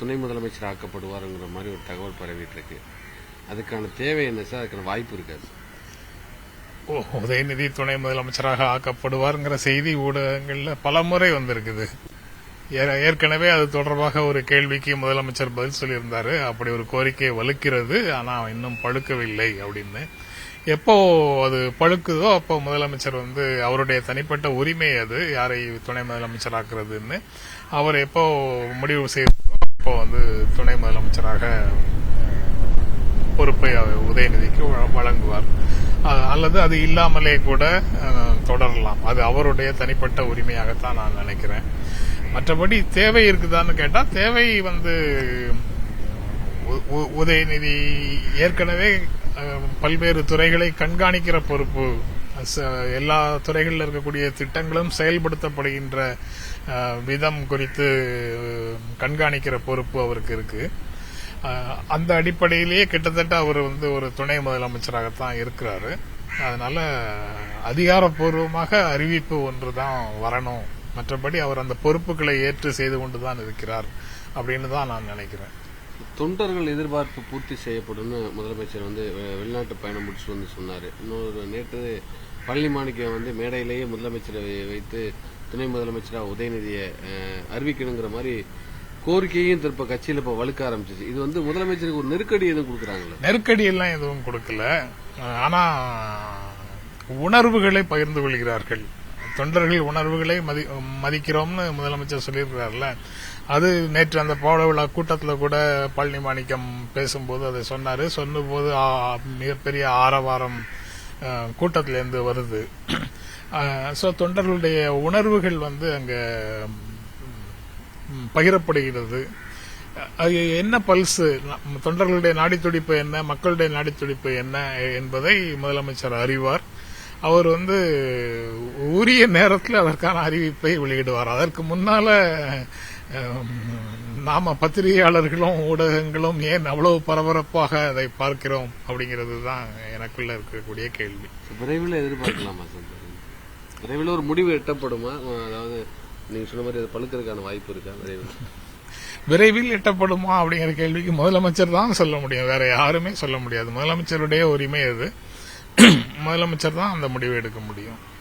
துணை முதலமைச்சர் ஆக்கப்படுவாருங்கிற மாதிரி ஒரு தகவல் பரவிட்டு இருக்கு. அதுக்கான தேவை என்ன சார்? அதுக்கான வாய்ப்பு இருக்காது. உதயநிதி துணை முதலமைச்சராக ஆக்கப்படுவார்ங்கிற செய்தி ஊடகங்கள்ல பல முறை வந்திருக்குது. ஏற்கனவே அது தொடர்பாக ஒரு கேள்விக்கு முதலமைச்சர் பதில் சொல்லியிருந்தாரு. அப்படி ஒரு கோரிக்கை வலுக்கிறது, ஆனா இன்னும் பழுக்கவில்லை அப்படின்னு. எப்போ அது பழுக்குதோ அப்போ முதலமைச்சர் அவருடைய தனிப்பட்ட உரிமை, அது யாரை துணை முதலமைச்சர் ஆக்குறதுன்னு அவர் எப்போ முடிவு செய்தோ அப்போ துணை முதலமைச்சராக பொறுப்பை உதயநிதிக்கு வழங்குவார். அல்லது அது இல்லாமலே கூட தொடரலாம். அது அவருடைய தனிப்பட்ட உரிமையாகத்தான் நான் நினைக்கிறேன். மற்றபடி தேவை இருக்குதான்னு கேட்டா, தேவை உதயநிதி ஏற்கனவே பல்வேறு துறைகளை கண்காணிக்கிற பொறுப்பு, எல்லா துறைகளில் இருக்கக்கூடிய திட்டங்களும் செயல்படுத்தப்படுகின்ற விதம் குறித்து கண்காணிக்கிற பொறுப்பு அவருக்கு இருக்கு. அந்த அடிப்படையிலேயே கிட்டத்தட்ட அவர் ஒரு துணை முதலமைச்சராகத்தான் இருக்கிறாரு. அதனால அதிகாரப்பூர்வமாக அறிவிப்பு ஒன்றுதான் வரணும். மற்றபடி அவர் அந்த பொறுப்புகளை ஏற்று செய்து கொண்டுதான் இருக்கிறார் அப்படின்னு தான் நான் நினைக்கிறேன். தொண்டர்கள் எதிர்பார்ப்பு பூர்த்தி செய்யப்படும் முதலமைச்சர் வெளிநாட்டு பயணம் முடிச்சு சொன்னாரு. இன்னொரு நேற்று பழனி மாணிக்கம் மேடையிலேயே முதலமைச்சரை வைத்து துணை முதலமைச்சராக உதயநிதியை அறிவிக்கணுங்கிற மாதிரி கோரிக்கையும் திருப்ப கட்சியில் இப்ப வலுக்க ஆரம்பிச்சிச்சு. இது முதலமைச்சருக்கு ஒரு நெருக்கடி எதுவும் கொடுக்கறாங்களா? நெருக்கடி எல்லாம் எதுவும் கொடுக்கல. ஆனா உணர்வுகளை பகிர்ந்து கொள்கிறார்கள். தொண்டர்கள் உணர்வுகளை மதிக்கிறோம்னு முதலமைச்சர் சொல்லியிருக்கிறார்ல. அது நேற்று அந்த பவள விழா கூட்டத்தில் கூட பழனி மாணிக்கம் பேசும்போது அதை சொன்னாரு. சொன்னபோது மிகப்பெரிய ஆரவாரம் கூட்டத்திலிருந்து வருது. தொண்டர்களுடைய உணர்வுகள் அங்க பகிரப்படுகிறது. அது என்ன பல்ஸ், தொண்டர்களுடைய நாடித்துடிப்பு என்ன, மக்களுடைய நாடித்துடிப்பு என்ன என்பதை முதலமைச்சர் அறிவார். அவர் உரிய நேரத்தில் அதற்கான அறிவிப்பை வெளியிடுவார். அதற்கு முன்னால நாம பத்திரிகையாளர்களும் ஊடகங்களும் ஏன் அவ்வளவு பரபரப்பாக அதை பார்க்கிறோம் அப்படிங்கிறது தான் எனக்குள்ள இருக்கக்கூடிய கேள்வி. விரைவில் எதிர்பார்க்கலாமா சார்? விரைவில் ஒரு முடிவு எட்டப்படுமா? அதாவது நீங்க சொன்ன மாதிரி அது பழுக்கிறதுக்கான வாய்ப்பு இருக்கா? விரைவில் எட்டப்படுமா அப்படிங்கிற கேள்விக்கு முதலமைச்சர் தான் சொல்ல முடியும், வேற யாருமே சொல்ல முடியாது. முதலமைச்சருடைய உரிமை அது. முதலமைச்சர் தான் அந்த முடிவை எடுக்க முடியும்.